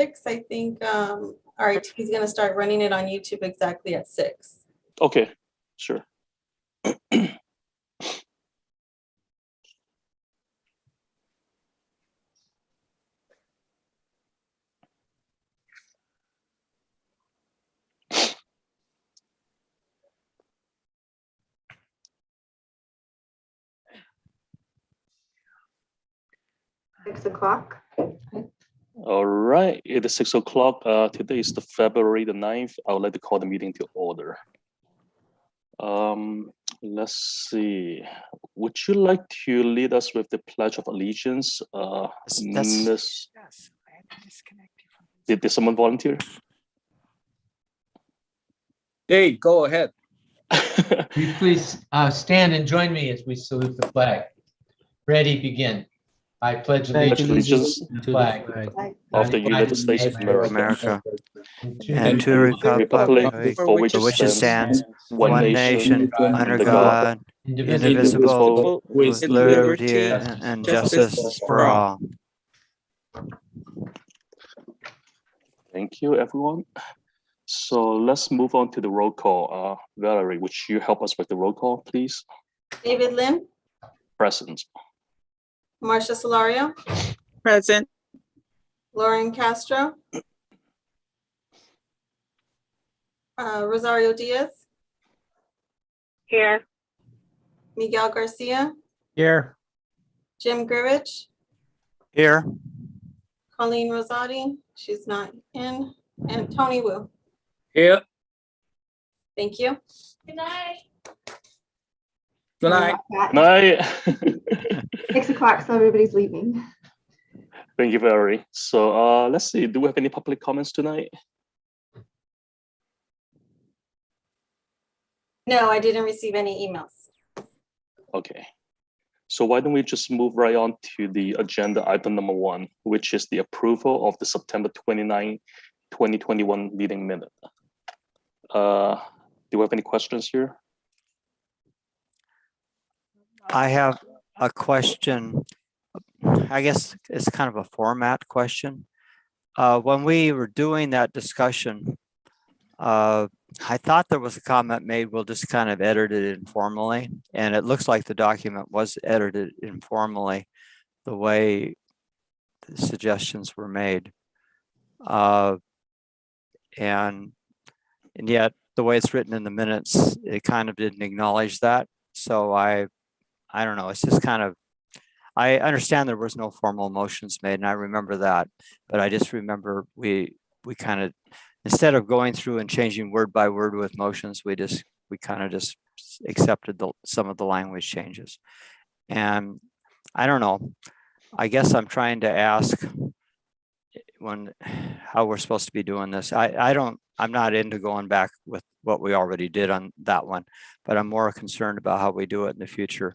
6. I think RIT is going to start running it on YouTube exactly at 6. Okay, sure. 6 o'clock. All right, it is 6 o'clock. Today is the February the 9th. I would like to call the meeting to order. Let's see. Would you like to lead us with the Pledge of Allegiance? Miss, Yes, I had to disconnect you from this. did someone volunteer? Dave, go ahead. Will you please stand and join me as we salute the flag? Ready, begin. I pledge allegiance to the flag of the United States of America, and to the republic for which it stands, one nation, under God, indivisible, with liberty and justice for all. Thank you, everyone. So let's move on to the roll call. Valerie, would you help us with the roll call, please? David Lim, Present. Marcia Solario, Present. Lauren Castro, Rosario Diaz, Here. Miguel Garcia, Here. Jim Grivich, Here. Colleen Rosati, she's not in, and Tony Wu. Here. Thank you. Good night. Good night. Night. 6 o'clock, so everybody's leaving. Thank you, Valerie. So let's see, do we have any public comments tonight? No, I didn't receive any emails. Okay. So why don't we just move right on to the agenda item number 1, which is the approval of the September 29, 2021 meeting minute. Do we have any questions here? I have a question. I guess it's kind of a format question. When we were doing that discussion, I thought there was a comment made, we'll just kind of edit it informally. And it looks like the document was edited informally the way the suggestions were made. And yet the way it's written in the minutes, it kind of didn't acknowledge that. So I don't know, it's just kind of, I understand there was no formal motions made and I remember that, but I just remember we kind of, instead of going through and changing word by word with motions, we kind of just accepted some of the language changes. And I don't know, I guess I'm trying to ask how we're supposed to be doing this. I'm not into going back with what we already did on that one, but I'm more concerned about how we do it in the future.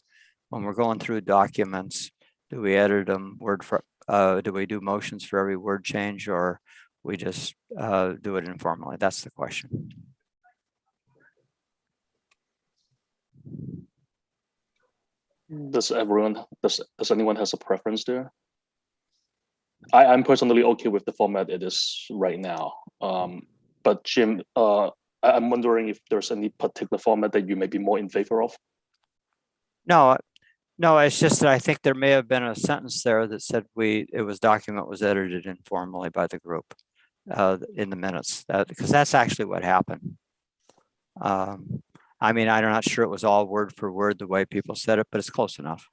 When we're going through documents, do we edit them do we do motions for every word change, or we just do it informally? That's the question. Does anyone has a preference there? I'm personally okay with the format it is right now. But Jim, I'm wondering if there's any particular format that you may be more in favor of. No, it's just that I think there may have been a sentence there that said document was edited informally by the group in the minutes, because that's actually what happened. I mean, I'm not sure it was all word for word the way people said it, but it's close enough.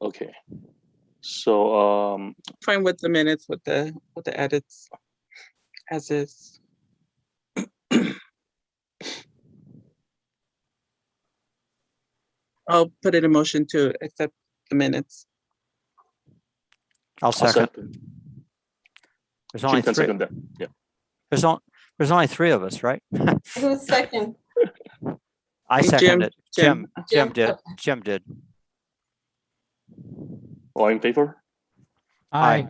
Okay. So fine with the minutes with the edits as is. I'll put in a motion to accept the minutes. I'll second. There's only Jim can three. second that. Yeah. There's only 3 of us, right? Who's second? I seconded it. Jim did. Jim did. All in favor? Aye.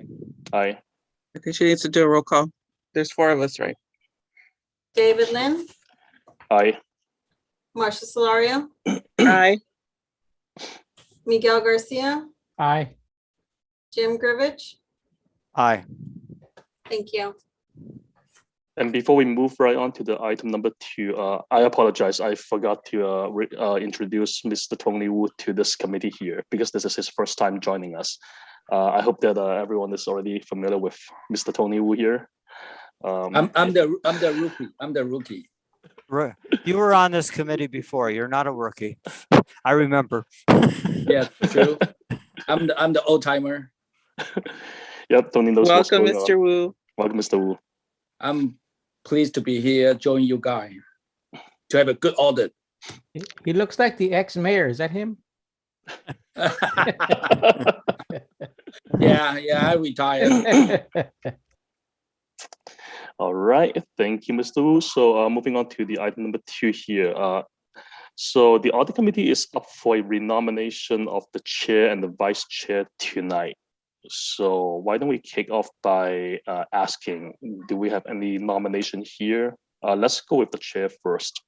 Aye. I think she needs to do a roll call. There's 4 of us, right? David Lynn, Aye. Marcia Solario, Aye. Miguel Garcia, Aye. Jim Grivich, Aye. Thank you. And before we move right on to the item number 2, I apologize. I forgot to introduce Mr. Tony Wu to this committee here because this is his first time joining us. I hope that everyone is already familiar with Mr. Tony Wu here. I'm the rookie. I'm the rookie. You were on this committee before. You're not a rookie. I remember. Yeah, true. I'm the old timer. Yep, Tony knows what's Welcome, going Mr. on. Wu. Welcome, Mr. Wu. I'm pleased to be here, join you guys to have a good audit. He looks like the ex-mayor. Is that him? Yeah, I retired. All right, thank you, Mr. Wu. So moving on to the item number 2 here. So the audit committee is up for a renomination of the chair and the vice chair tonight. So why don't we kick off by asking, do we have any nomination here? Let's go with the chair first.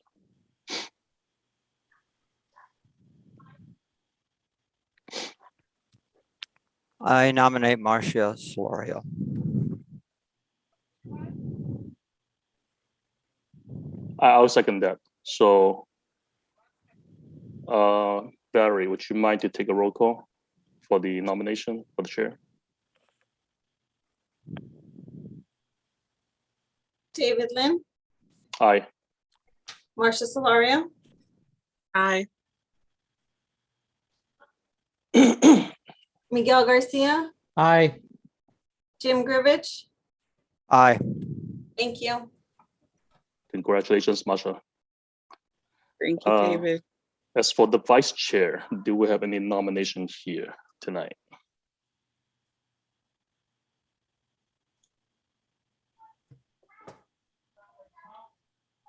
I nominate Marcia Solorio. I'll second that. So Barry, would you mind to take a roll call for the nomination for the chair? David Lin, Aye. Marcia Solario, Aye. Miguel Garcia, Aye. Jim Grivich. Aye. Thank you. Congratulations, Masha. Thank you, David. As for the vice chair, do we have any nomination here tonight?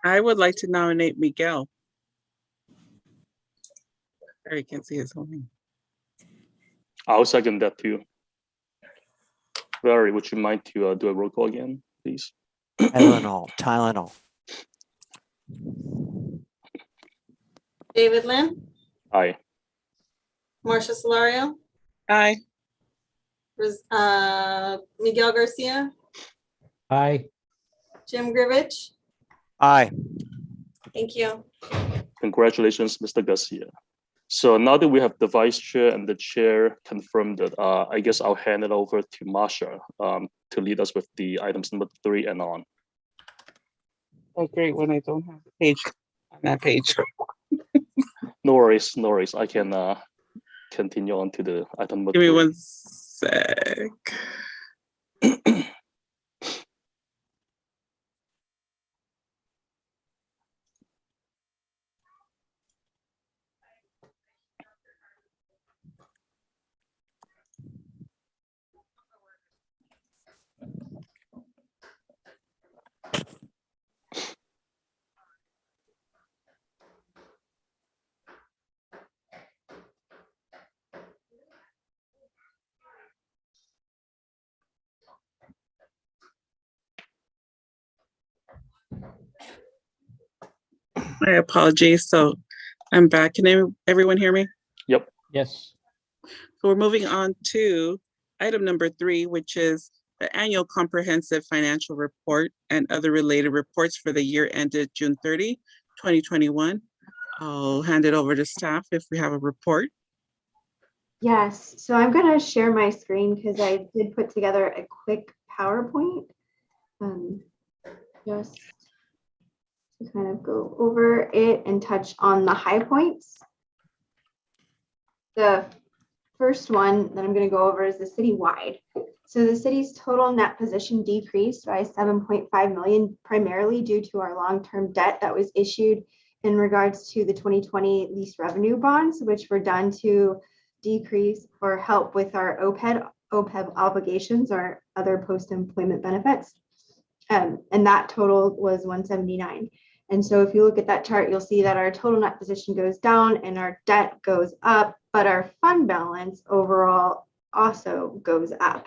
I would like to nominate Miguel. I can't see his whole name. I'll second that too. Barry, would you mind to do a roll call again, please? Tylenol. David Lin, Aye. Marcia Solario, Aye. Miguel Garcia, Aye. Jim Grivich. Aye. Thank you. Congratulations, Mr. Garcia. So now that we have the vice chair and the chair confirmed, that I guess I'll hand it over to Masha to lead us with the items number 3 and on. Oh, great. When I don't have the page on that page. No worries, no worries. I can continue on to the item number Give me 3. 1 sec. My apologies. So I'm back. Can everyone hear me? Yep. Yes. So we're moving on to item number 3, which is the annual comprehensive financial report and other related reports for the year ended June 30, 2021. I'll hand it over to staff if we have a report. Yes, so I'm going to share my screen because I did put together a quick PowerPoint. Just to kind of go over it and touch on the high points. The first one that I'm going to go over is the citywide. So the city's total net position decreased by 7.5 million, primarily due to our long-term debt that was issued in regards to the 2020 lease revenue bonds, which were done to decrease or help with our OPEB obligations or other post-employment benefits. And that total was 179. And so if you look at that chart, you'll see that our total net position goes down and our debt goes up, but our fund balance overall also goes up.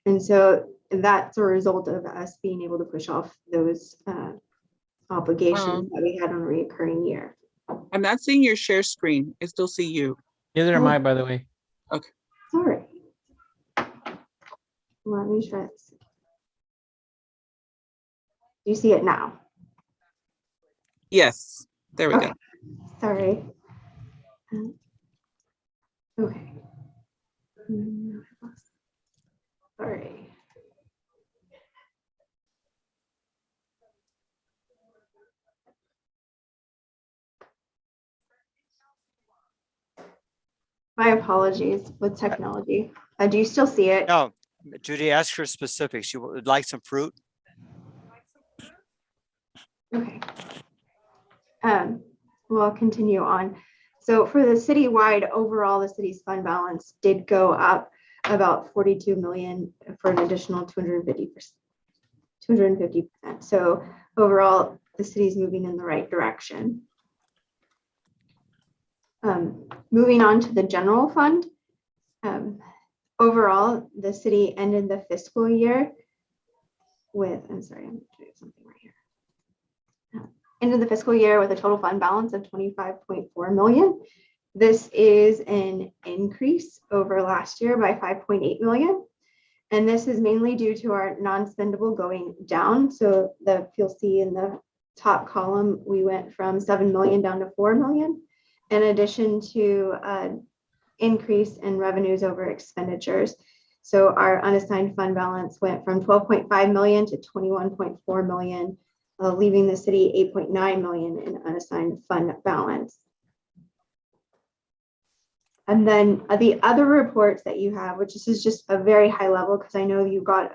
And so that's a result of us being able to push off those obligations that we had on a recurring year. I'm not seeing your share screen. I still see you. Neither am I, by the way. Okay. Sorry. Let me try this. Do you see it now? Yes, there we Okay. go. Sorry. Okay. Sorry. My apologies with technology. Do you still see it? No, Judy, ask for specifics. You would like some fruit? Okay. Well, I'll continue on. So for the citywide, overall, the city's fund balance did go up about 42 million for an additional 250%. So overall, the city's moving in the right direction. Moving on to the general fund. Overall, the city ended the fiscal year with, I'm sorry, I'm doing something right here. Ended the fiscal year with a total fund balance of 25.4 million. This is an increase over last year by 5.8 million. And this is mainly due to our non-spendable going down. So you'll see in the top column, we went from 7 million down to 4 million, in addition to increase in revenues over expenditures. So our unassigned fund balance went from 12.5 million to 21.4 million, leaving the city 8.9 million in unassigned fund balance. And then the other reports that you have, which this is just a very high level, because I know you got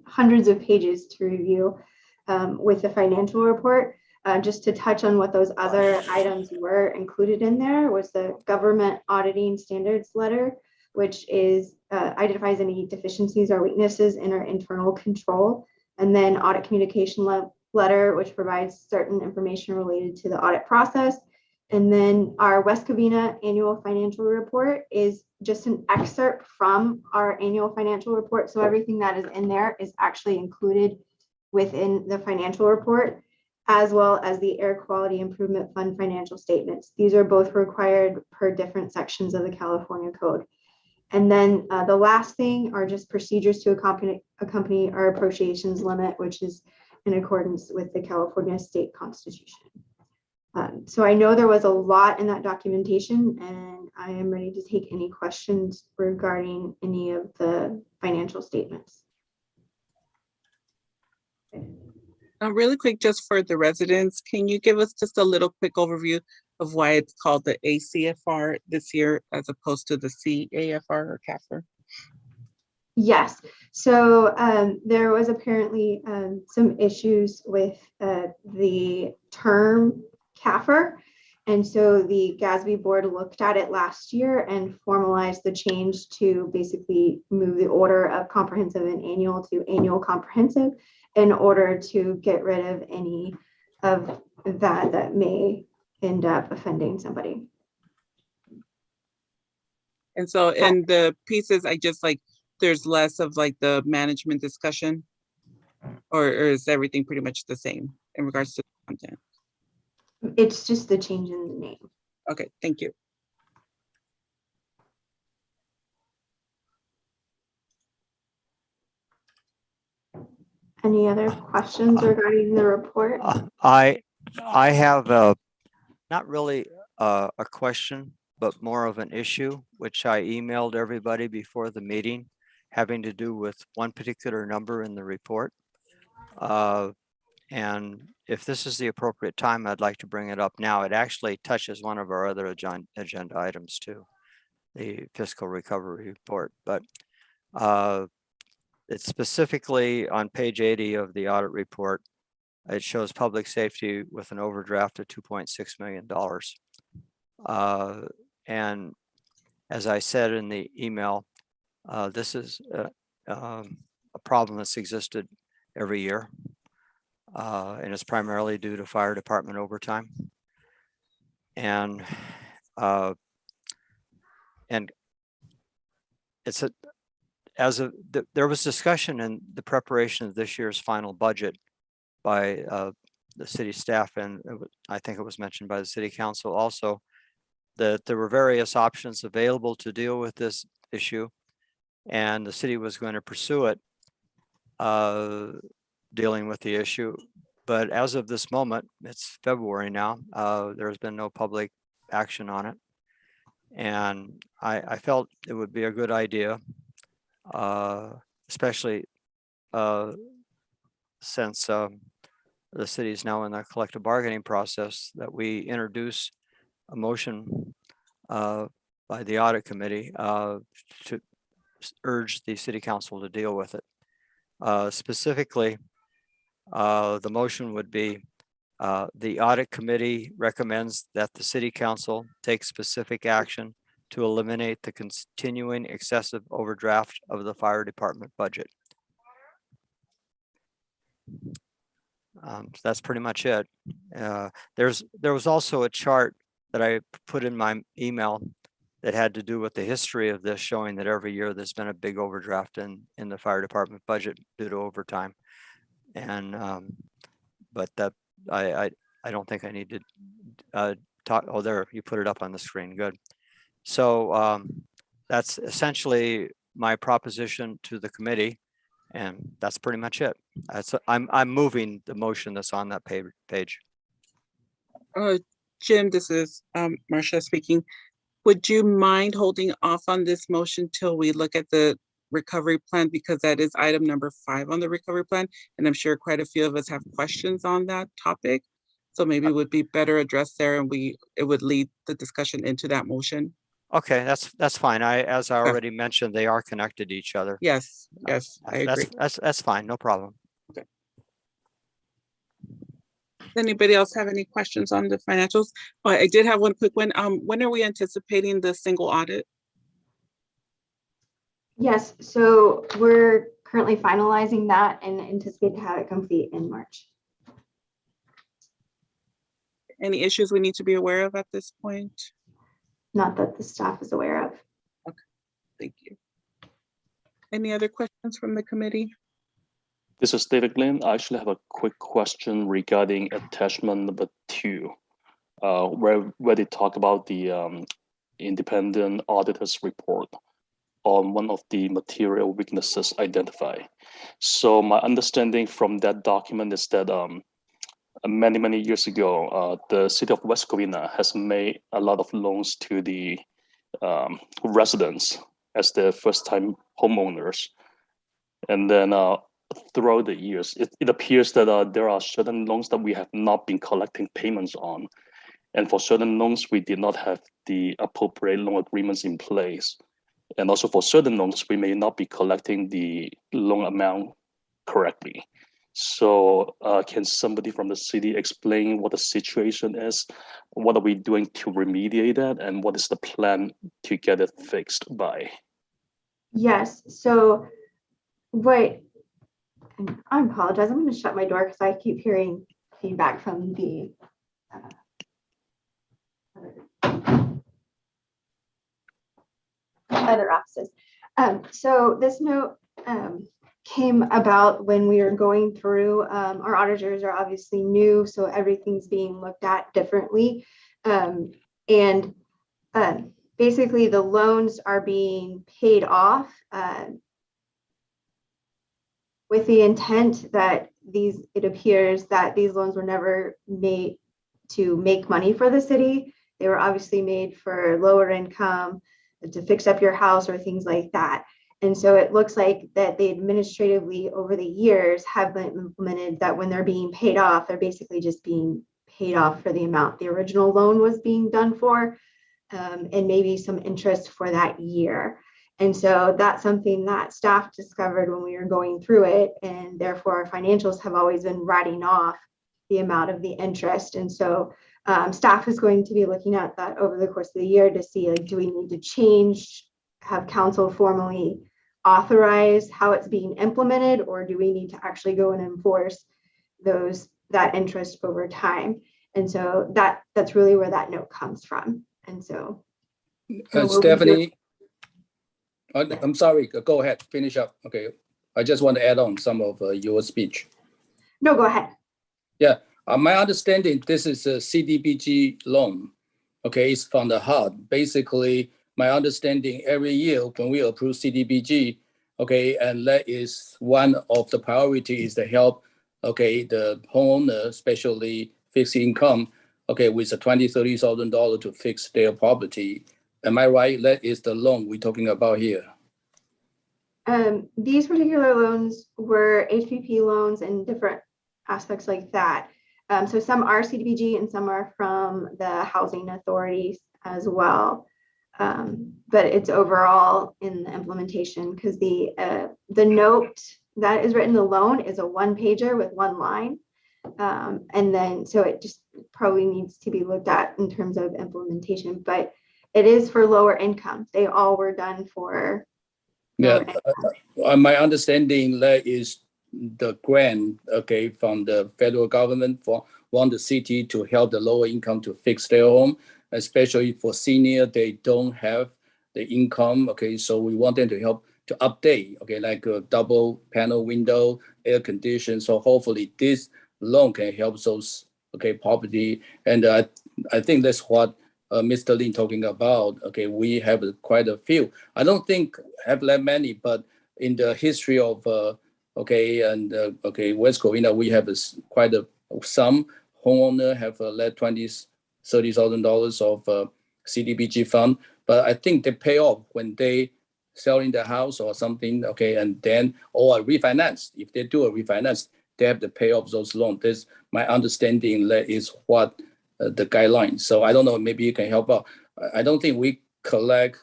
hundreds of pages to review with the financial report. Just to touch on what those other items were included in there was the government auditing standards letter, which is identifies any deficiencies or weaknesses in our internal control. And then audit communication letter, which provides certain information related to the audit process. And then our West Covina annual financial report is just an excerpt from our annual financial report. So everything that is in there is actually included within the financial report, as well as the Air Quality Improvement Fund financial statements. These are both required per different sections of the California Code. And then the last thing are just procedures to accompany our appropriations limit, which is in accordance with the California State Constitution. So I know there was a lot in that documentation, and I am ready to take any questions regarding any of the financial statements. Really quick, just for the residents, can you give us just a little quick overview of why it's called the ACFR this year as opposed to the CAFR or CAFR? Yes, so there was apparently some issues with the term CAFR. And so the GASB board looked at it last year and formalized the change to basically move the order of comprehensive and annual to annual comprehensive in order to get rid of any of that may end up offending somebody. And so in the pieces, I just like, there's less of like the management discussion, or is everything pretty much the same in regards to the content? It's just the change in the name. Okay, thank you. Any other questions regarding the report? I have not really a question, but more of an issue, which I emailed everybody before the meeting, having to do with one particular number in the report. And if this is the appropriate time, I'd like to bring it up now. It actually touches one of our other agenda items too, the fiscal recovery report. But it's specifically on page 80 of the audit report. It shows public safety with an overdraft of $2.6 million. And as I said in the email, this is a problem that's existed every year. And it's primarily due to fire department overtime. And it's there was discussion in the preparation of this year's final budget by the city staff, and I think it was mentioned by the city council also, that there were various options available to deal with this issue. and the city was going to pursue it, dealing with the issue. But as of this moment, it's February now, there's been no public action on it. And I felt it would be a good idea, especially since the city is now in the collective bargaining process, that we introduce a motion by the audit committee to urge the city council to deal with it. Specifically, the motion would be the audit committee recommends that the city council take specific action to eliminate the continuing excessive overdraft of the fire department budget. So that's pretty much it. There was also a chart that I put in my email that had to do with the history of this, showing that every year there's been a big overdraft in the fire department budget due to overtime. And but that I don't think I need to talk. Oh, there, you put it up on the screen. Good. So that's essentially my proposition to the committee, and that's pretty much it. I'm moving the motion that's on that page. Jim, this is Marcia speaking. Would you mind holding off on this motion till we look at the recovery plan, because that is item number 5 on the recovery plan, and I'm sure quite a few of us have questions on that topic. So maybe it would be better addressed there, and it would lead the discussion into that motion. Okay, that's fine. As I already mentioned, they are connected to each other. Yes, I agree. That's fine, no problem. Okay. Does anybody else have any questions on the financials? Oh, I did have one quick one. When are we anticipating the single audit? Yes, so we're currently finalizing that and anticipate to have it complete in March. Any issues we need to be aware of at this point? Not that the staff is aware of. Okay, thank you. Any other questions from the committee? This is David Glenn. I actually have a quick question regarding attachment number 2, where they talk about the independent auditor's report on one of the material weaknesses identified. So my understanding from that document is that many years ago, the city of West Covina has made a lot of loans to the residents as their first-time homeowners. And then throughout the years, it appears that there are certain loans that we have not been collecting payments on. And for certain loans, we did not have the appropriate loan agreements in place. And also for certain loans, we may not be collecting the loan amount correctly. So can somebody from the city explain what the situation is? What are we doing to remediate that? And what is the plan to get it fixed by? Yes, so what, I apologize, I'm going to shut my door because I keep hearing feedback from the other offices. So this note came about when we were going through, our auditors are obviously new, so everything's being looked at differently. Basically the loans are being paid off with the intent that it appears that these loans were never made to make money for the city. They were obviously made for lower income, to fix up your house or things like that. And so it looks like that they administratively over the years have been implemented that when they're being paid off, they're basically just being paid off for the amount the original loan was being done for, and maybe some interest for that year. And so that's something that staff discovered when we were going through it, and therefore our financials have always been writing off the amount of the interest. And so staff is going to be looking at that over the course of the year to see, like, do we need to change, have council formally authorize how it's being implemented, or do we need to actually go and enforce that interest over time? And so that's really where that note comes from. And so Stephanie, I'm sorry, go ahead, finish up. Okay, I just want to add on some of your speech. No, go ahead. Yeah, my understanding, this is a CDBG loan. Okay, it's from the HUD. Basically, my understanding every year when we approve CDBG, okay, and that is one of the priorities to help, okay, the homeowner, especially fixed income, okay, with a $20,000-$30,000 to fix their property. Am I right? That is the loan we're talking about here. These particular loans were HPP loans and different aspects like that. So some are CDBG and some are from the housing authorities as well. But it's overall in the implementation because the note that is written in the loan is a one-pager with one line. And then so it just probably needs to be looked at in terms of implementation, but it is for lower income. They all were done for Yeah, my understanding that is the grant, okay, from the federal government want the city to help the lower income to fix their home, especially for senior, they don't have the income, okay, so we want them to help to update, okay, like a double panel window, air condition, so hopefully this loan can help those, okay, property, and I think that's what Mr. Lin talking about. Okay, we have quite a few. I don't think have that many, but in the history of okay, and okay, West Covina, we have quite some homeowner have led $20,000-$30,000 of CDBG fund, but I think they pay off when they selling the house or something. Okay, and then or refinance. If they do a refinance, they have to pay off those loans. That's my understanding. That is what the guidelines. So I don't know, maybe you can help out. I don't think we collect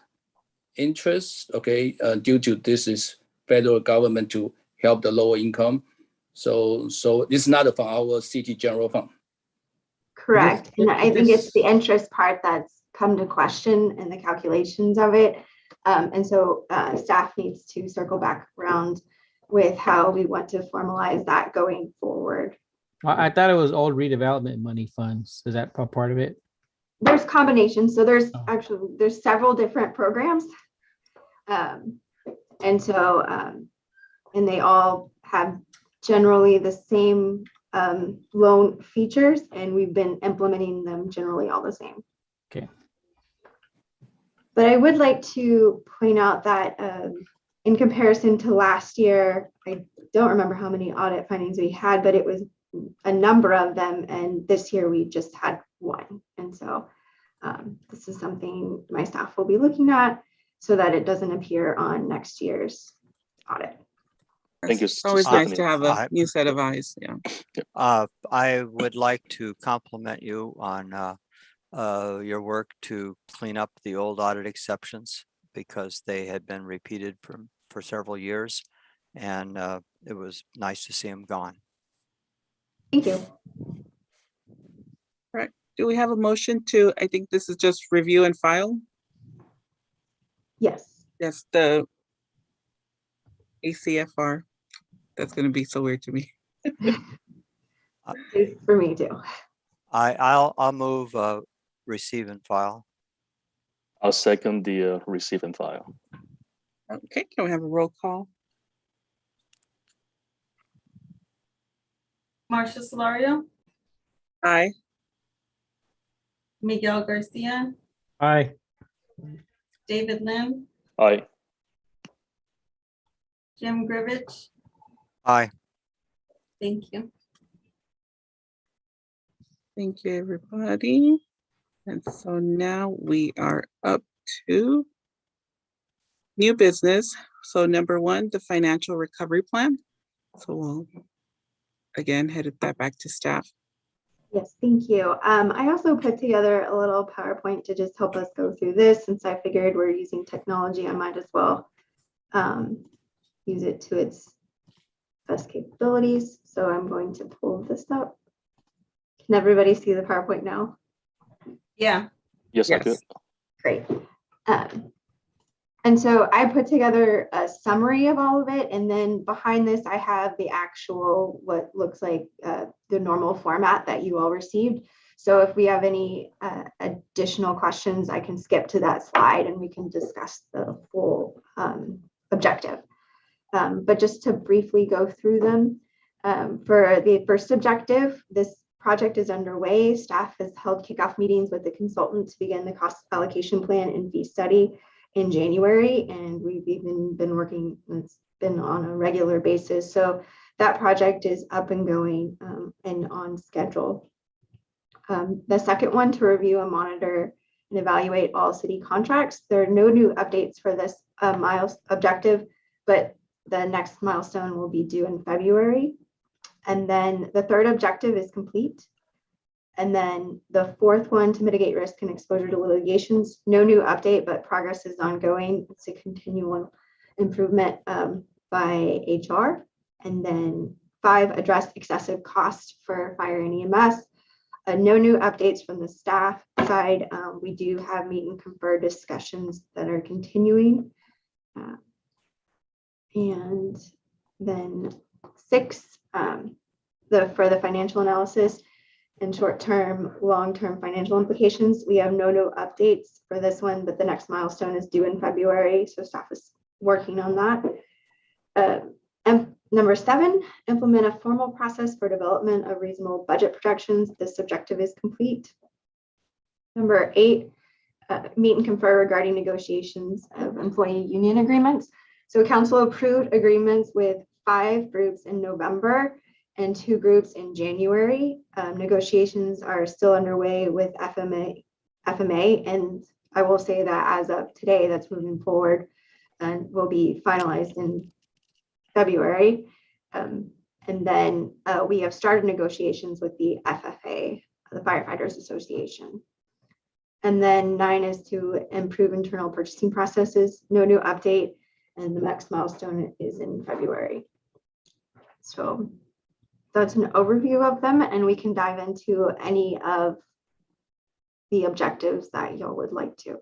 interest, okay, due to this is federal government to help the lower income. So it's not from our city general fund. correct. And I think it's the interest part that's come to question in the calculations of it. And so staff needs to circle back around with how we want to formalize that going forward. I thought it was old redevelopment money funds. Is that part of it? There's combinations. So there's Oh. actually, there's several different programs. And so, and they all have generally the same loan features, and we've been implementing them generally all the same. Okay. But I would like to point out that in comparison to last year, I don't remember how many audit findings we had, but it was a number of them. And this year we just had one. And so this is something my staff will be looking at so that it doesn't appear on next year's audit. Thank you, It's always nice Stephanie. to have a new set of eyes. Yeah. I would like to compliment you on your work to clean up the old audit exceptions because they had been repeated for several years, and it was nice to see them gone. Thank you. Right. Do we have a motion to, I think this is just review and file? Yes. Yes, the ACFR. That's going to be so weird to me. It's for me too. I'll move receive and file. I'll second the receive and file. Okay, can we have a roll call? Marcia Solario, Aye. Miguel Garcia, Aye. David Lim, Aye. Jim Grivich. Aye. Thank you. Thank you, everybody. And so now we are up to new business. So number one, the financial recovery plan. So we'll again headed that back to staff. Yes, thank you. I also put together a little PowerPoint to just help us go through this. Since I figured we're using technology, I might as well use it to its best capabilities. So I'm going to pull this up. Can everybody see the PowerPoint now? Yeah. Yes, I could. Great. And so I put together a summary of all of it. And then behind this, I have the actual, what looks like the normal format that you all received. So if we have any additional questions, I can skip to that slide and we can discuss the full objective. But just to briefly go through them, for the first objective, this project is underway. Staff has held kickoff meetings with the consultant to begin the cost allocation plan and fee study in January, and we've even been working, it's been on a regular basis. So that project is up and going and on schedule. The second one, to review and monitor and evaluate all city contracts. There are no new updates for this objective, but the next milestone will be due in February. And then the third objective is complete. And then the fourth one, to mitigate risk and exposure to litigations, no new update, but progress is ongoing. It's a continual improvement by HR. And then 5, address excessive cost for fire and EMS. No new updates from the staff side. We do have meet and confer discussions that are continuing. And then 6, for the financial analysis and short-term, long-term financial implications. We have no new updates for this one, but the next milestone is due in February. So staff is working on that. And number 7, implement a formal process for development of reasonable budget projections. This objective is complete. Number 8, meet and confer regarding negotiations of employee union agreements. So council approved agreements with 5 groups in November and 2 groups in January. Negotiations are still underway with FMA, and I will say that as of today, that's moving forward and will be finalized in February. And then we have started negotiations with the FFA, the Firefighters Association. And then 9 is to improve internal purchasing processes. No new update, and the next milestone is in February. So that's an overview of them, and we can dive into any of the objectives that y'all would like to.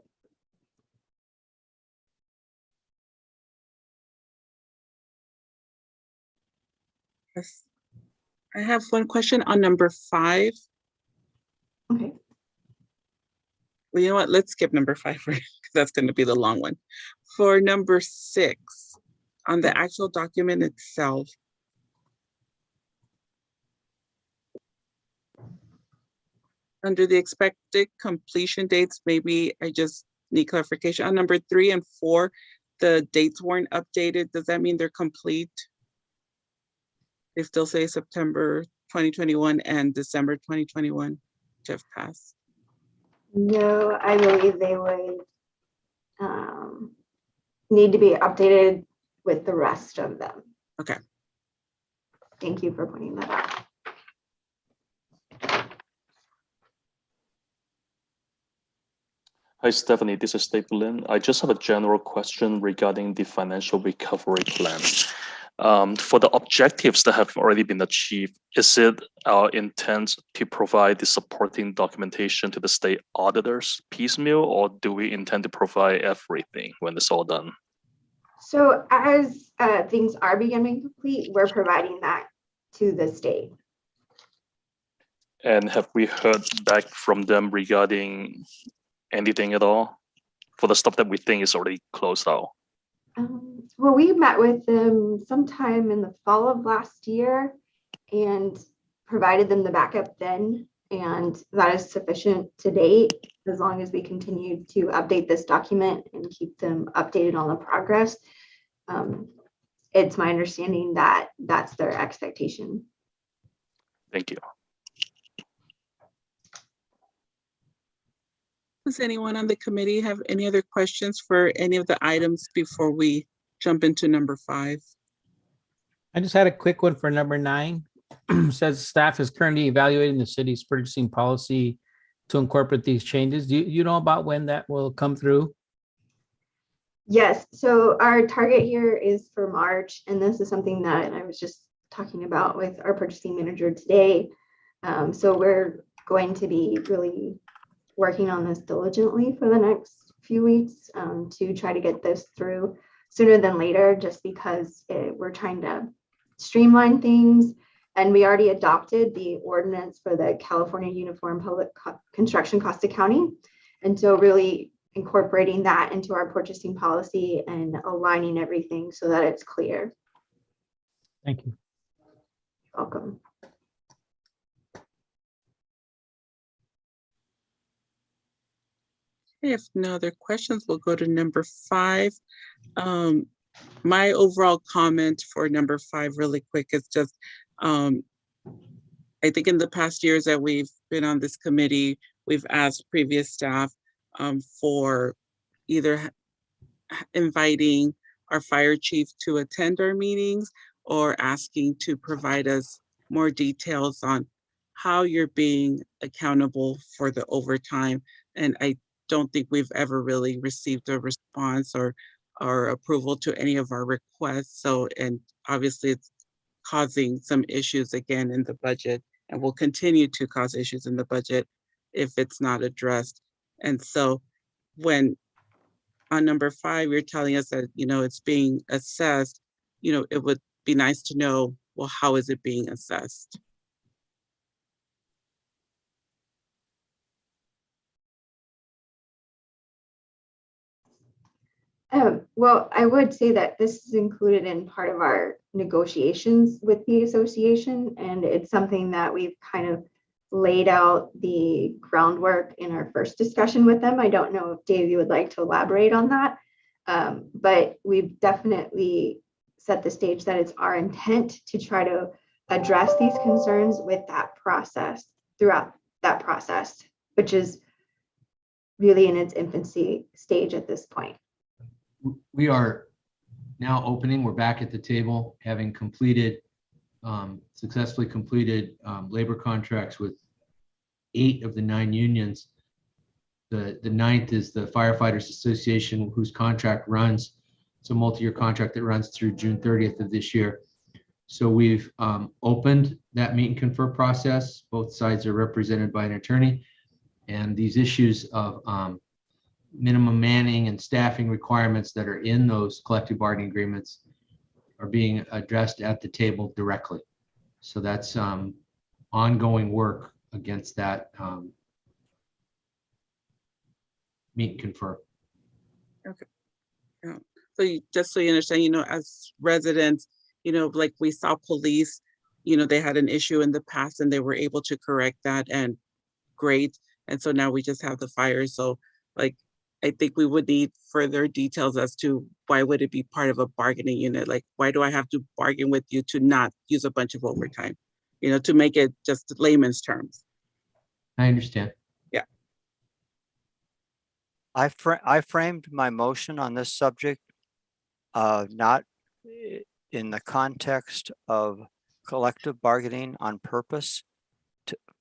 Yes. I have one question on number 5. Okay. Well, you know what? Let's skip number 5 because that's going to be the long one. For number 6, on the actual document itself, under the expected completion dates, maybe I just need clarification. On number 3 and 4, the dates weren't updated. Does that mean they're complete? They still say September 2021 and December 2021 to have passed. No, I believe they would need to be updated with the rest of them. Okay. Thank you for pointing that out. Hi, Stephanie, this is Dave Lin. I just have a general question regarding the financial recovery plan. For the objectives that have already been achieved, is it our intent to provide the supporting documentation to the state auditors piecemeal, or do we intend to provide everything when it's all done? So as things are becoming complete, we're providing that to the state. And have we heard back from them regarding anything at all for the stuff that we think is already closed out? Well, we met with them sometime in the fall of last year and provided them the backup then, and that is sufficient to date, as long as we continue to update this document and keep them updated on the progress. It's my understanding that that's their expectation. Thank you. Does anyone on the committee have any other questions for any of the items before we jump into number 5? I just had a quick one for number 9. Says staff is currently evaluating the city's purchasing policy to incorporate these changes. Do you know about when that will come through? Yes, so our target here is for March, and this is something that I was just talking about with our purchasing manager today. So we're going to be really working on this diligently for the next few weeks to try to get this through sooner than later, just because we're trying to streamline things. And we already adopted the ordinance for the California Uniform Public Construction Cost Accounting. And so really incorporating that into our purchasing policy and aligning everything so that it's clear. Thank you. Welcome. If no other questions, we'll go to number 5. My overall comment for number 5 really quick is just, I think in the past years that we've been on this committee, we've asked previous staff for either inviting our fire chief to attend our meetings or asking to provide us more details on how you're being accountable for the overtime. And I don't think we've ever really received a response or approval to any of our requests. So, and obviously it's causing some issues again in the budget and will continue to cause issues in the budget if it's not addressed. And so when on number 5, you're telling us that, it's being assessed, it would be nice to know, well, how is it being assessed? Well, I would say that this is included in part of our negotiations with the association, and it's something that we've kind of laid out the groundwork in our first discussion with them. I don't know if Dave, you would like to elaborate on that, but we've definitely set the stage that it's our intent to try to address these concerns with that process, throughout that process, which is really in its infancy stage at this point. We are now opening, we're back at the table, having completed, successfully completed labor contracts with 8 of the 9 unions. The 9th is the Firefighters Association, whose contract runs, it's a multi-year contract that runs through June 30th of this year. So we've opened that meet and confer process. Both sides are represented by an attorney, and these issues of minimum manning and staffing requirements that are in those collective bargaining agreements are being addressed at the table directly. So that's ongoing work against that meet and confer. Okay. Yeah. So just so you understand, as residents, like we saw police, they had an issue in the past and they were able to correct that, and great. And so now we just have the fire. So like, I think we would need further details as to why would it be part of a bargaining unit? Like, why do I have to bargain with you to not use a bunch of overtime? To make it just layman's terms. I understand. Yeah. I framed my motion on this subject, not in the context of collective bargaining on purpose.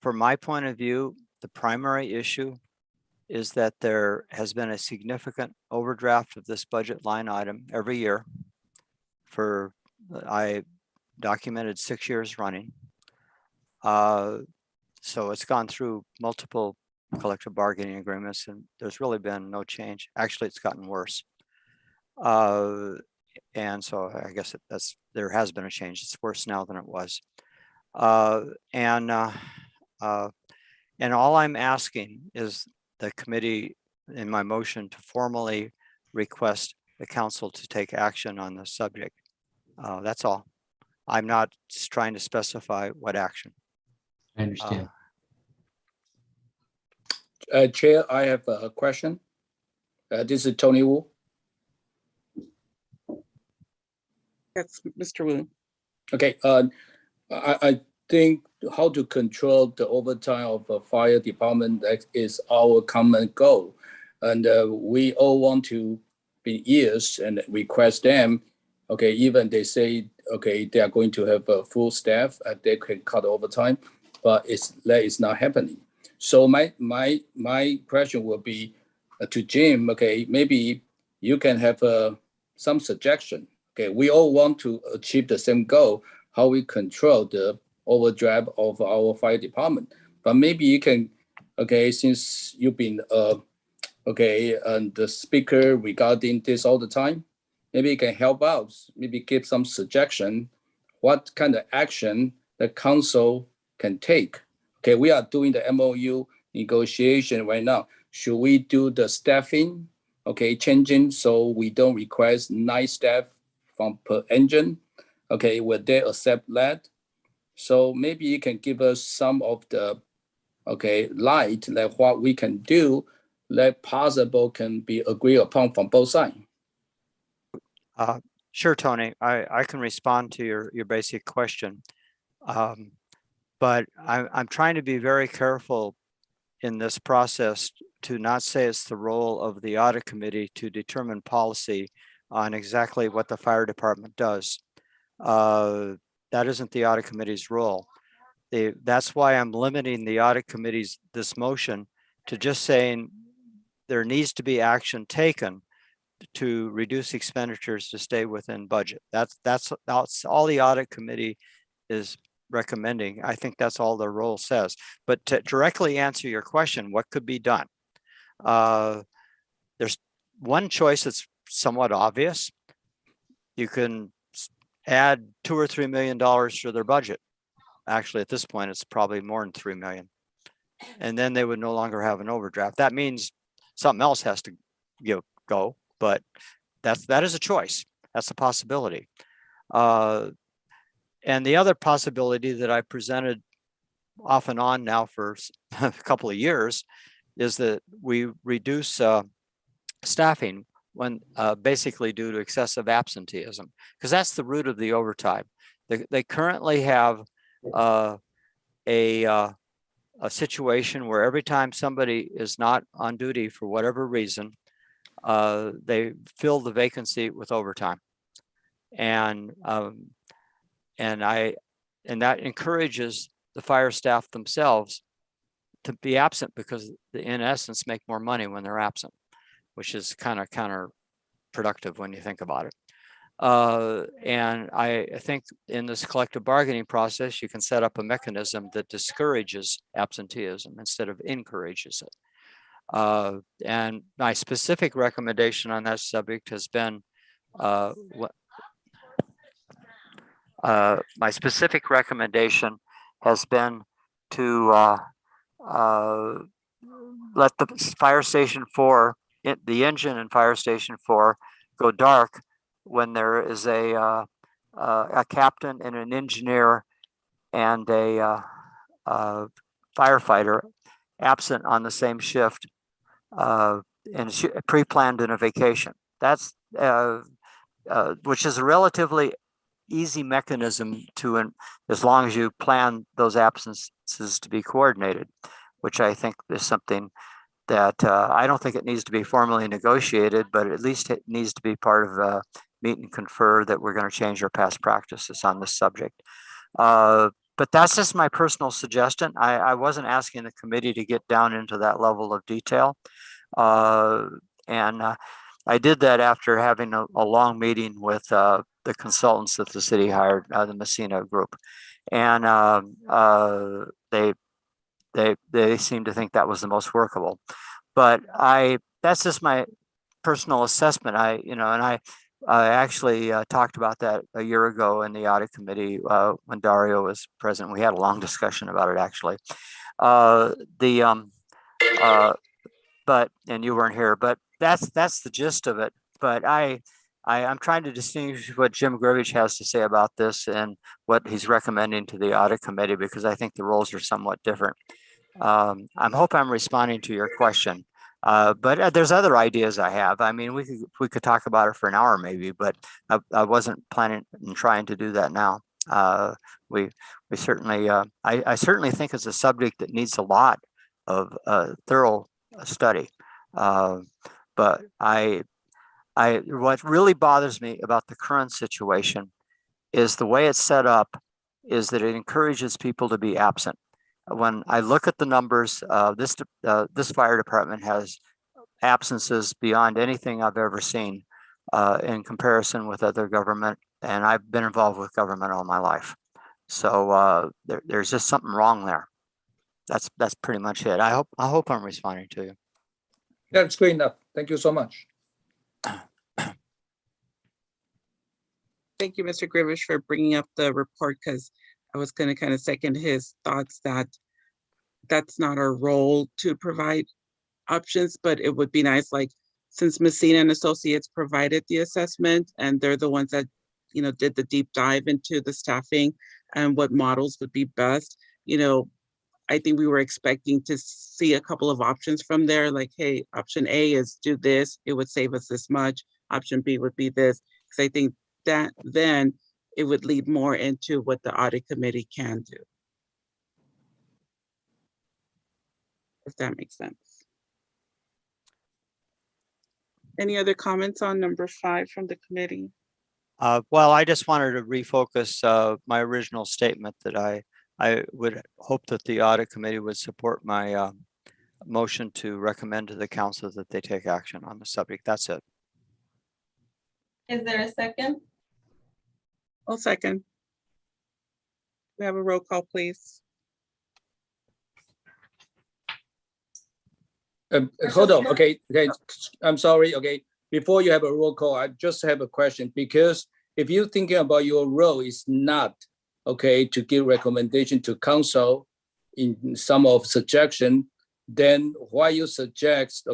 From my point of view, the primary issue is that there has been a significant overdraft of this budget line item every year for, I documented 6 years running. So it's gone through multiple collective bargaining agreements and there's really been no change. Actually, it's gotten worse. And so I guess there has been a change. It's worse now than it was. And all I'm asking is the committee in my motion to formally request the council to take action on this subject. That's all. I'm not trying to specify what action. I understand. Chair, I have a question. This is Tony Wu. That's Mr. Wu. Okay, I think how to control the overtime of a fire department, that is our common goal. And we all want to be ears and request them, okay, even they say, okay, they are going to have a full staff, they can cut overtime, but that is not happening. So my question will be to Jim, okay, maybe you can have some suggestion. Okay, we all want to achieve the same goal, how we control the overdraft of our fire department. But maybe you can, okay, since you've been, and the speaker regarding this all the time, maybe you can help out, maybe give some suggestion, what kind of action the council can take. Okay, we are doing the MOU negotiation right now. Should we do the staffing, okay, changing so we don't request 9 staff from per engine? Okay, will they accept that? So maybe you can give us some of the, okay, light, like what we can do that possible can be agreed upon from both sides? Sure, Tony, I can respond to your basic question. But I'm trying to be very careful in this process to not say it's the role of the audit committee to determine policy on exactly what the fire department does. That isn't the audit committee's role. That's why I'm limiting the audit committee's this motion to just saying there needs to be action taken to reduce expenditures to stay within budget. That's all the audit committee is recommending. I think that's all the role says. But to directly answer your question, what could be done? There's one choice that's somewhat obvious. You can add $2 or $3 million to their budget. Actually, at this point, it's probably more than 3 million. And then they would no longer have an overdraft. That means something else has to go, but that is a choice. That's a possibility. And the other possibility that I presented off and on now for a couple of years is that we reduce staffing when basically due to excessive absenteeism, because that's the root of the overtime. They currently have a situation where every time somebody is not on duty for whatever reason, they fill the vacancy with overtime. And that encourages the fire staff themselves to be absent because they, in essence, make more money when they're absent, which is kind of counterproductive when you think about it. And I think in this collective bargaining process, you can set up a mechanism that discourages absenteeism instead of encourages it. And my specific recommendation on that subject has been my specific recommendation has been to let the fire station 4, the engine in fire station 4 go dark when there is a captain and an engineer and a firefighter absent on the same shift and pre-planned in a vacation. That's which is a relatively easy mechanism to, as long as you plan those absences to be coordinated, which I think is something that I don't think it needs to be formally negotiated, but at least it needs to be part of meet and confer that we're going to change our past practices on this subject. But that's just my personal suggestion. I wasn't asking the committee to get down into that level of detail. And I did that after having a long meeting with the consultants that the city hired, the Messina group. And they seem to think that was the most workable. But that's just my personal assessment. I actually talked about that a year ago in the audit committee when Dario was present. We had a long discussion about it actually. But and you weren't here, but that's the gist of it. But I'm trying to distinguish what Jim Grivich has to say about this and what he's recommending to the audit committee, because I think the roles are somewhat different. I hope I'm responding to your question. But there's other ideas I have. I mean, we could talk about it for an hour maybe, but I wasn't planning and trying to do that now. We certainly, I certainly think it's a subject that needs a lot of thorough study. But what really bothers me about the current situation is the way it's set up is that it encourages people to be absent. When I look at the numbers, this fire department has absences beyond anything I've ever seen in comparison with other government, and I've been involved with government all my life. So there's just something wrong there. That's pretty much it. I hope I'm responding to you. That's great enough. Thank you so much. Thank you, Mr. Grivish, for bringing up the report, because I was going to kind of second his thoughts that that's not our role to provide options, but it would be nice, like, since Messina and Associates provided the assessment and they're the ones that, did the deep dive into the staffing and what models would be best, I think we were expecting to see a couple of options from there, like, hey, option A is do this, it would save us this much. Option B would be this. Because I think that then it would lead more into what the audit committee can do. If that makes sense. Any other comments on number 5 from the committee? Well, I just wanted to refocus my original statement that I would hope that the audit committee would support my motion to recommend to the council that they take action on the subject. That's it. Is there a second? I'll second. We have a roll call, please. Hold on, okay, I'm sorry, okay. Before you have a roll call, I just have a question, because if you're thinking about your role is not, okay, to give recommendation to council in some of suggestion, then why you suggest,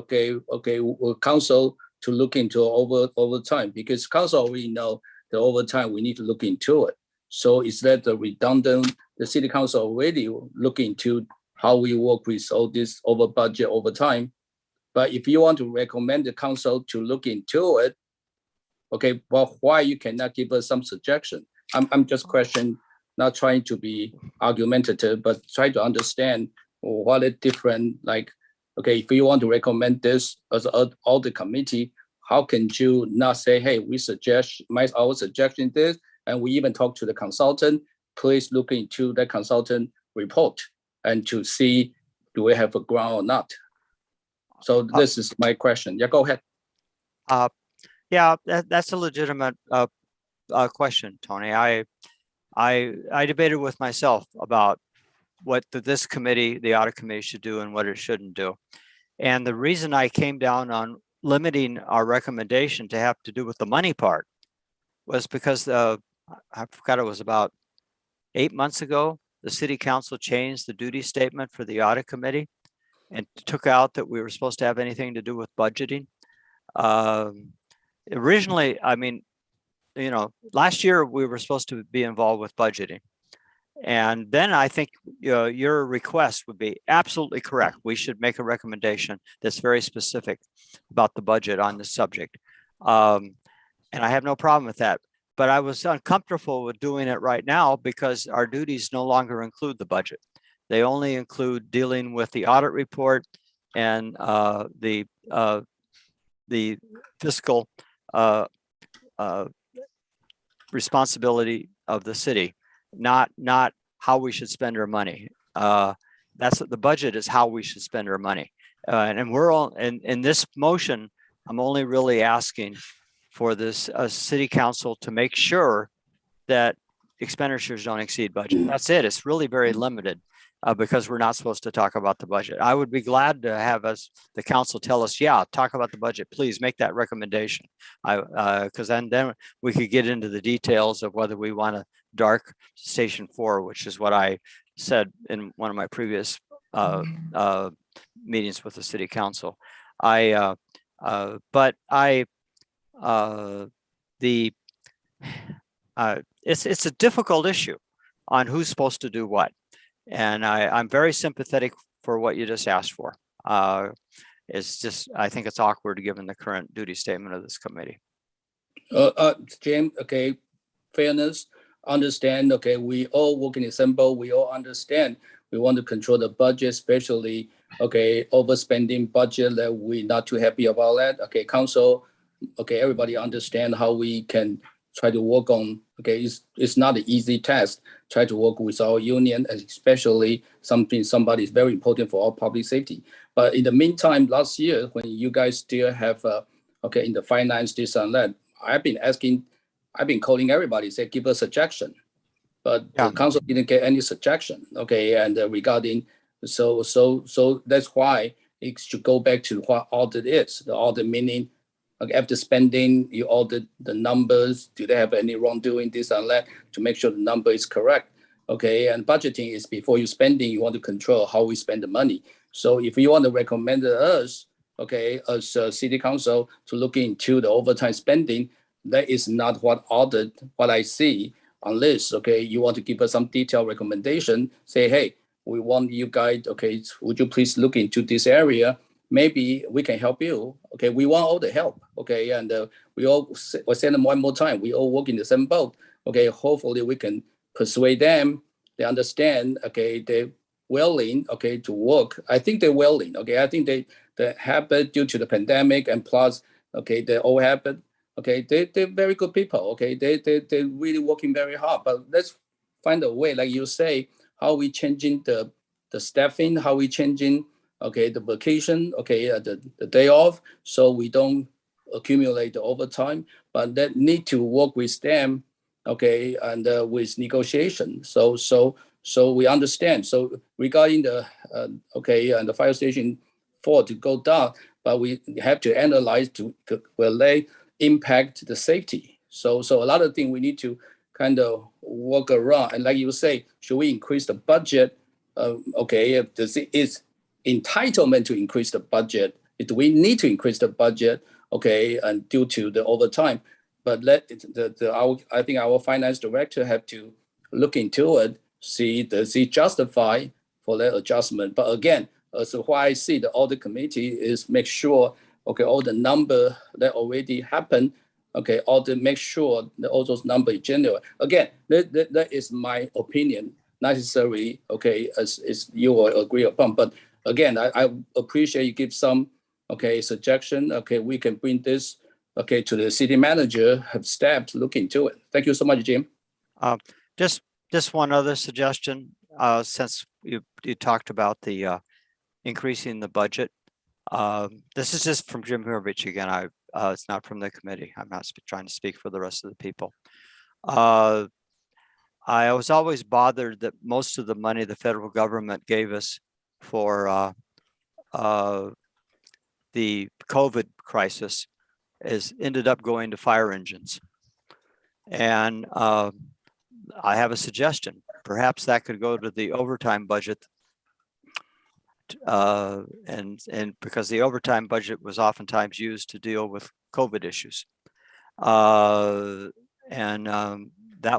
council to look into over time? Because council already know that over time we need to look into it. So is that the redundant, the city council already look into how we work with all this over budget over time? But if you want to recommend the council to look into it, okay, well, why you cannot give us some suggestion? I'm just questioning, not trying to be argumentative, but try to understand what a different, like, okay, if you want to recommend this as all the committee, how can you not say, hey, we suggest, our suggestion this, and we even talk to the consultant, please look into the consultant report and to see, do we have a ground or not? So this is my question. Yeah, go ahead. Yeah, that's a legitimate question, Tony. I debated with myself about what this committee, the audit committee, should do and what it shouldn't do. And the reason I came down on limiting our recommendation to have to do with the money part was because I forgot, it was about 8 months ago, the city council changed the duty statement for the audit committee and took out that we were supposed to have anything to do with budgeting. Originally, I mean, you know, last year we were supposed to be involved with budgeting. And then I think your request would be absolutely correct. We should make a recommendation that's very specific about the budget on this subject. And I have no problem with that. But I was uncomfortable with doing it right now because our duties no longer include the budget. They only include dealing with the audit report and the fiscal responsibility of the city, not how we should spend our money. That's what the budget is, how we should spend our money. And we're all in this motion. I'm only really asking for this city council to make sure that expenditures don't exceed budget. That's it. It's really very limited because we're not supposed to talk about the budget. I would be glad to have the council tell us, yeah, talk about the budget. Please make that recommendation. Because then we could get into the details of whether we want to dark Station 4, which is what I said in one of my previous meetings with the city council. It's a difficult issue on who's supposed to do what. And I'm very sympathetic for what you just asked for. It's just, I think it's awkward given the current duty statement of this committee. James, okay, fairness, understand, okay, we all work in December, we all understand we want to control the budget, especially, okay, overspending budget that we're not too happy about that. Okay, council, okay, everybody understand how we can try to work on, okay, it's not an easy task, try to work with our union, and especially somebody is very important for our public safety. But in the meantime, last year, when you guys still have, okay, in the finance, this and that, I've been calling everybody, say, give us a suggestion. But Yeah. the council didn't get any suggestion, okay, and regarding, so that's why it should go back to what audit is. The audit meaning, okay, after spending, you audit the numbers, do they have any wrongdoing, this and that, to make sure the number is correct, okay, and budgeting is before you spending, you want to control how we spend the money. So if you want to recommend us, okay, as a city council to look into the overtime spending, that is not what I see, unless, okay, you want to give us some detailed recommendation, say, hey, we want you guys, okay, would you please look into this area? Maybe we can help you. Okay, we want all the help. Okay, and we say them one more time. We all work in the same boat. Okay, hopefully we can persuade them. They understand. Okay, they're willing. Okay, to work. I think they're willing. Okay, I think they happen due to the pandemic and plus. Okay, they all happen. Okay, they're very good people. Okay, they're really working very hard. But let's find a way, like you say, how we changing the staffing, how we changing. Okay, the vacation, okay, the day off, so we don't accumulate the overtime, but that need to work with them, okay, and with negotiation. So we understand. So regarding the okay, and the fire station 4 to go down, but we have to analyze will they impact the safety. So a lot of things we need to kind of work around. And like you say, should we increase the budget? Okay, if this is entitlement to increase the budget. Do we need to increase the budget? Okay, and due to the overtime, but I think our finance director have to look into it. See, does he justify for that adjustment? But again, so why I see the audit committee is make sure, okay, all the number that already happened, okay, audit make sure that all those numbers genuine. Again, that is my opinion. Necessary, okay, as you will agree upon, but again, I appreciate you give some, okay, suggestion. Okay, we can bring this, okay, to the city manager, have staff to look into it. Thank you so much, Jim. Just one other suggestion, since you talked about the increasing the budget. This is just from Jim Hervich again. It's not from the committee. I'm not trying to speak for the rest of the people. I was always bothered that most of the money the federal government gave us for the COVID crisis ended up going to fire engines. And I have a suggestion. Perhaps that could go to the overtime budget. And because the overtime budget was oftentimes used to deal with COVID issues. That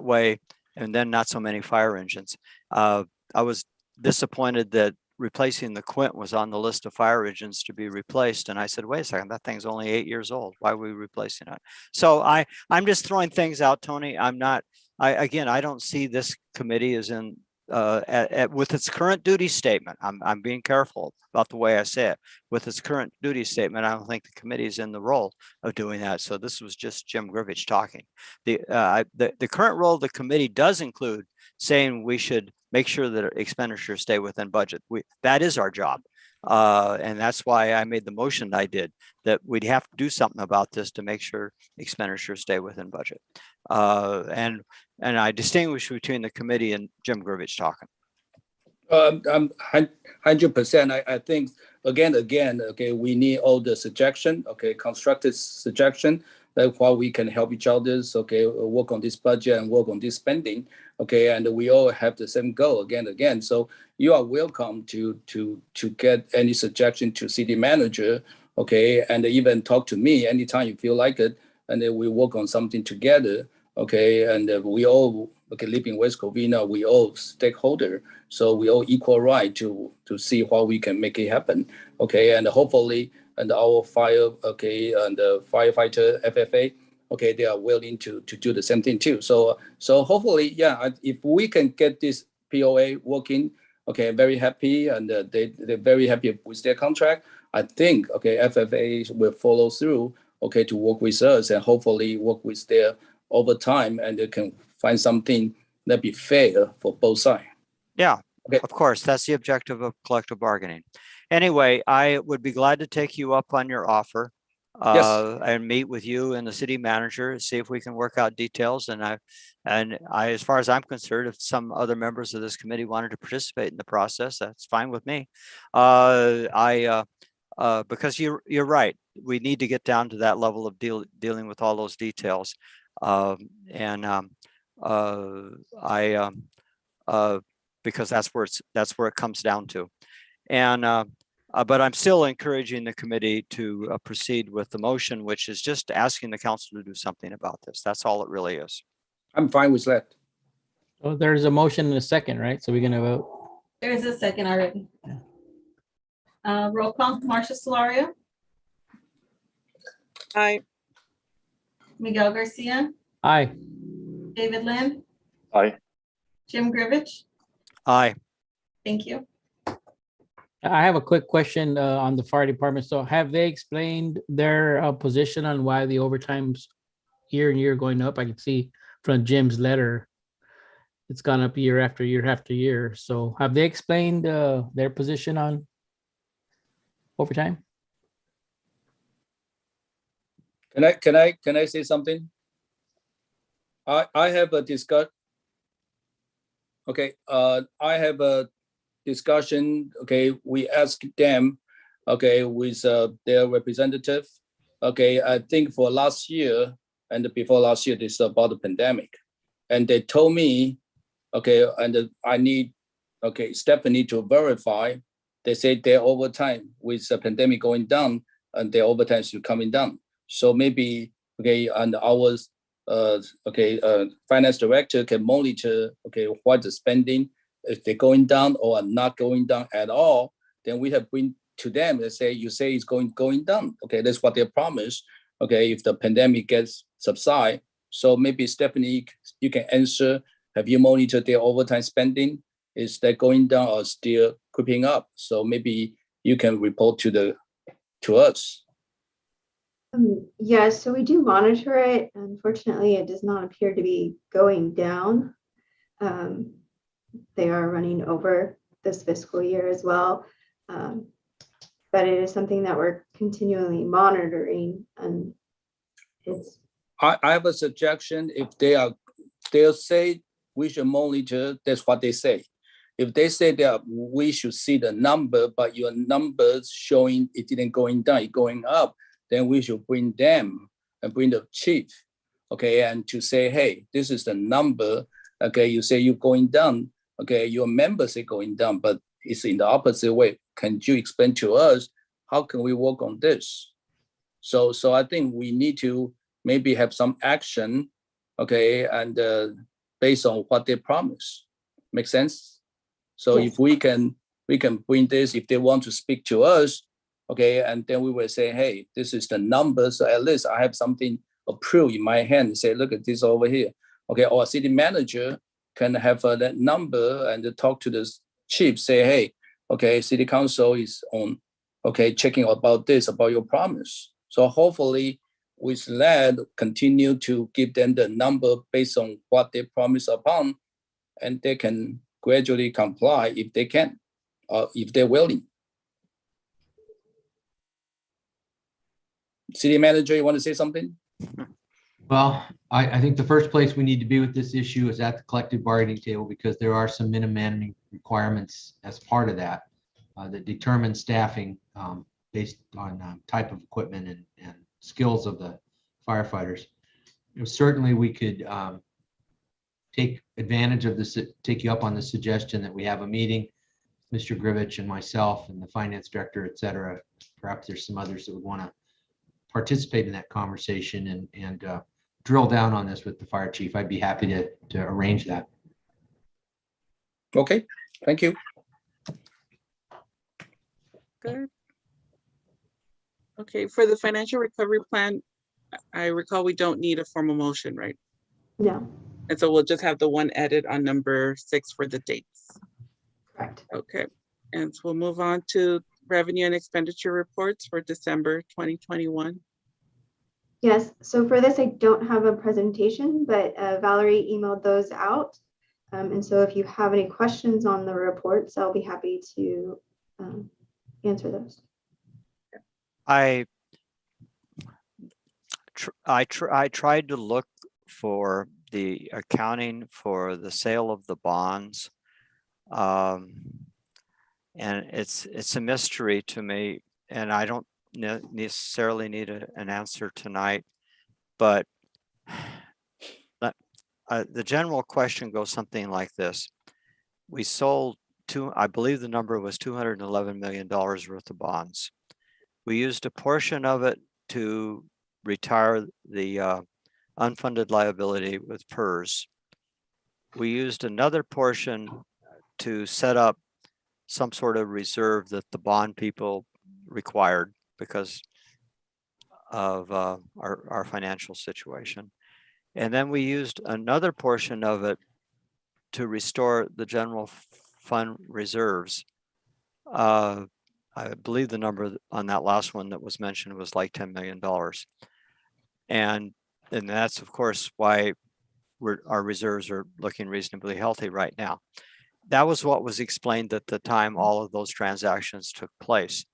way, and then not so many fire engines. I was disappointed that replacing the Quint was on the list of fire engines to be replaced. And I said, wait a second, that thing's only 8 years old. Why are we replacing it? So I'm just throwing things out, Tony. I don't see this committee as in with its current duty statement. I'm being careful about the way I say it. With its current duty statement, I don't think the committee is in the role of doing that. So this was just Jim Grivich talking. The current role of the committee does include saying we should make sure that expenditures stay within budget. That is our job. And that's why I made the motion I did, that we'd have to do something about this to make sure expenditures stay within budget. And I distinguish between the committee and Jim Grivich talking. I'm 100%. I think again, okay, we need all the suggestion, okay, constructive suggestion. That's why we can help each other. Okay, work on this budget and work on this spending. Okay, and we all have the same goal again. So you are welcome to get any suggestion to city manager. Okay, and even talk to me anytime you feel like it, and then we work on something together. Okay, and we all live in West Covina. We all stakeholder, so we all equal right to see how we can make it happen. Okay, and hopefully, and our fire, okay, and the firefighter FFA, okay, they are willing to do the same thing too. So hopefully, yeah, if we can get this POA working, okay, very happy, and they're very happy with their contract. I think, okay, FFA will follow through, okay, to work with us and hopefully work with their overtime, and they can find something that be fair for both sides. Yeah, okay. Of course, that's the objective of collective bargaining. Anyway, I would be glad to take you up on your offer Yes. and meet with you and the city manager, see if we can work out details. And I, as far as I'm concerned, if some other members of this committee wanted to participate in the process, that's fine with me. Because you're right, we need to get down to that level of dealing with all those details. Because that's where it comes down to. And but I'm still encouraging the committee to proceed with the motion, which is just asking the council to do something about this. That's all it really is. I'm fine with that. So there's a motion and a second, right? So we're gonna vote. There's a second already. Roll call, Marcia Solario, Aye. Miguel Garcia, Aye. David Lynn, Aye. Jim Grivich. Aye. Thank you. I have a quick question on the fire department. So have they explained their position on why the overtime's year and year going up? I can see from Jim's letter, it's gone up year after year after year. So have they explained their position on overtime? Can I say something? I have a discuss. Okay, I have a discussion. Okay, we asked them. Okay, with their representative. Okay, I think for last year and before last year, this is about the pandemic, and they told me, okay, and I need, okay, Stephanie to verify. They say their overtime with the pandemic going down and their overtime is coming down. So maybe, okay, and our finance director can monitor, okay, what the spending, if they're going down or not going down at all, then we have bring to them and say, you say it's going down. Okay, that's what they promise. Okay, if the pandemic gets subside. So maybe Stephanie, you can answer, have you monitored their overtime spending? Is that going down or still creeping up? So maybe you can report to us. Yeah, so we do monitor it. Unfortunately, it does not appear to be going down. They are running over this fiscal year as well. But it is something that we're continually monitoring, and it's. I have a suggestion. If they'll say we should monitor, that's what they say. If they say that we should see the number, but your numbers showing it didn't going down, it going up, then we should bring them and bring the chief, okay, and to say, hey, this is the number, okay, you say you're going down, okay, your members say going down, but it's in the opposite way. Can you explain to us, how can we work on this? So I think we need to maybe have some action, okay, and based on what they promise. Make sense? So Yes. if we can bring this, if they want to speak to us, okay, and then we will say, hey, this is the number. So at least I have something approved in my hand and say, look at this over here. Okay, or a city manager can have that number and talk to the chief, say, hey, okay, city council is on, okay, checking about this, about your promise. So hopefully with that, continue to give them the number based on what they promise upon, and they can gradually comply if they can, or if they're willing. City manager, you want to say something? Well, I think the first place we need to be with this issue is at the collective bargaining table, because there are some minimum requirements as part of that that determine staffing based on type of equipment and skills of the firefighters. Certainly we could take advantage of this, take you up on the suggestion that we have a meeting, Mr. Grivich and myself and the finance director, et cetera. Perhaps there's some others that would want to participate in that conversation and drill down on this with the fire chief. I'd be happy to arrange that. Okay, thank you. Good. Okay, for the financial recovery plan, I recall we don't need a formal motion, right? No, And so we'll just have the one edit on number 6 for the dates. correct. Okay, and so we'll move on to revenue and expenditure reports for December 2021. Yes, so for this, I don't have a presentation, but Valerie emailed those out. And so if you have any questions on the reports, I'll be happy to answer those. I tried to look for the accounting for the sale of the bonds. And it's a mystery to me, and I don't necessarily need an answer tonight, but the general question goes something like this. We sold I believe the number was $211 million worth of bonds. We used a portion of it to retire the unfunded liability with PERS. We used another portion to set up some sort of reserve that the bond people required because of our financial situation. And then we used another portion of it to restore the general fund reserves. I believe the number on that last one that was mentioned was like $10 million. And that's of course why our reserves are looking reasonably healthy right now. That was what was explained at the time all of those transactions took place.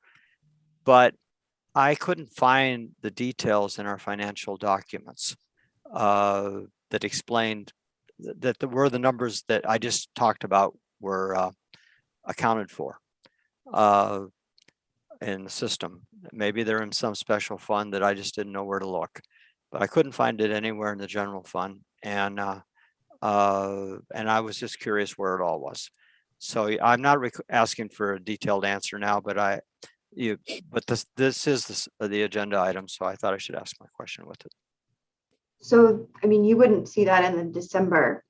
But I couldn't find the details in our financial documents that explained that were the numbers that I just talked about were accounted for in the system. Maybe they're in some special fund that I just didn't know where to look, but I couldn't find it anywhere in the general fund. And I was just curious where it all was. So I'm not asking for a detailed answer now, but this is the agenda item, so I thought I should ask my question with it. So, I mean, you wouldn't see that in the December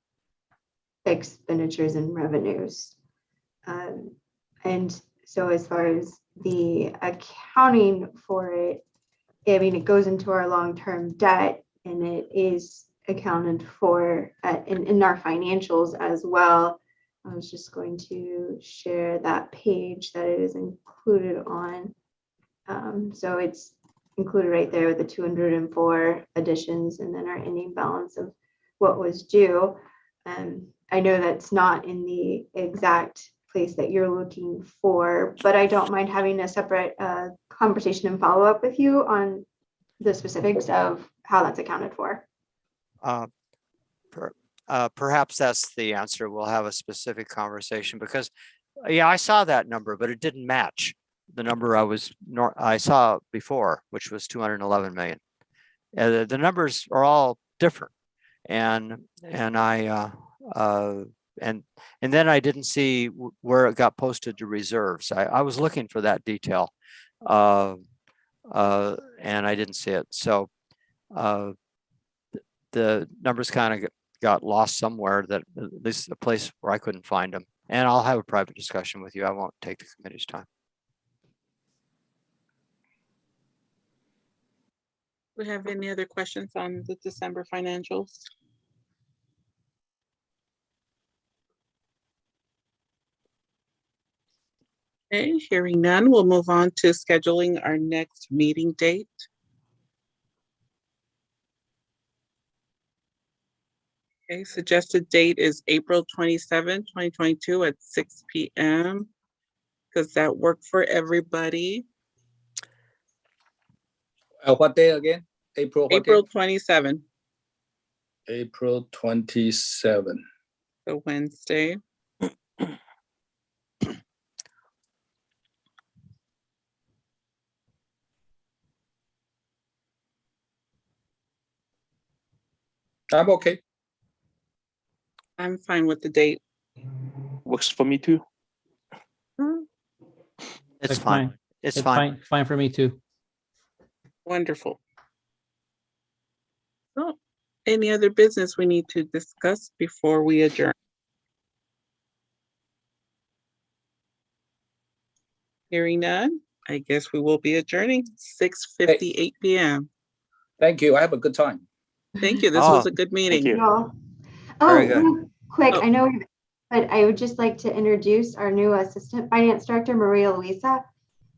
expenditures and revenues. And so as far as the accounting for it, I mean, it goes into our long-term debt and it is accounted for in our financials as well. I was just going to share that page that it is included on. So it's included right there with the 204 additions and then our ending balance of what was due. I know that's not in the exact place that you're looking for, but I don't mind having a separate conversation and follow up with you on the specifics of how that's accounted for. Perhaps that's the answer. We'll have a specific conversation because, yeah, I saw that number, but it didn't match the number I saw before, which was 211 million. The numbers are all different, and then I didn't see where it got posted to reserves. I was looking for that detail, and I didn't see it. So the numbers kind of got lost somewhere, that at least a place where I couldn't find them. And I'll have a private discussion with you. I won't take the committee's time. Do we have any other questions on the December financials? Okay, hearing none, we'll move on to scheduling our next meeting date. Okay, suggested date is April 27, 2022 at 6 p.m. Does that work for everybody? What day again? April what April day? 27, April 27. the Wednesday. I'm okay. I'm fine with the date. Works for me too. It's That's fine. fine. It's fine. Fine for me too. Wonderful. So, any other business we need to discuss before we adjourn? Hearing none, I guess we will be adjourning 6:58 p.m. Thank you. I have a good time. Thank you. This was Oh, a good meeting. you. Y'all. Very Oh, good. real quick, Oh. I know, but I would just like to introduce our new Assistant Finance Director, Maria Luisa.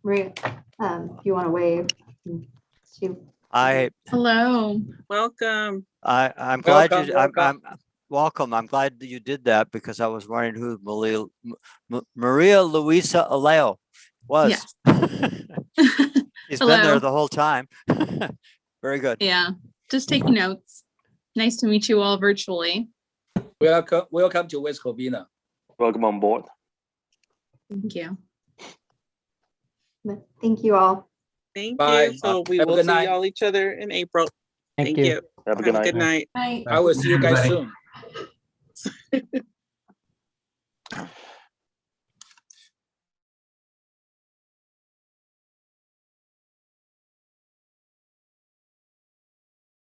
Maria, if you want to wave. Hello. Welcome. I'm glad Welcome, you. welcome. I'm welcome. I'm glad that you did that because I was wondering who Maria Luisa Aleo was. Yes. He's been there Hello. the whole time. Very good. Yeah, just taking notes. Nice to meet you all virtually. Welcome to West Covina. Welcome on board. Thank you. Thank you all. Thank Bye. you. So we Have a will good see night. all each other in April. Thank Thank you. you. Have a good night. Good night. Bye. I will see you guys Everybody. soon.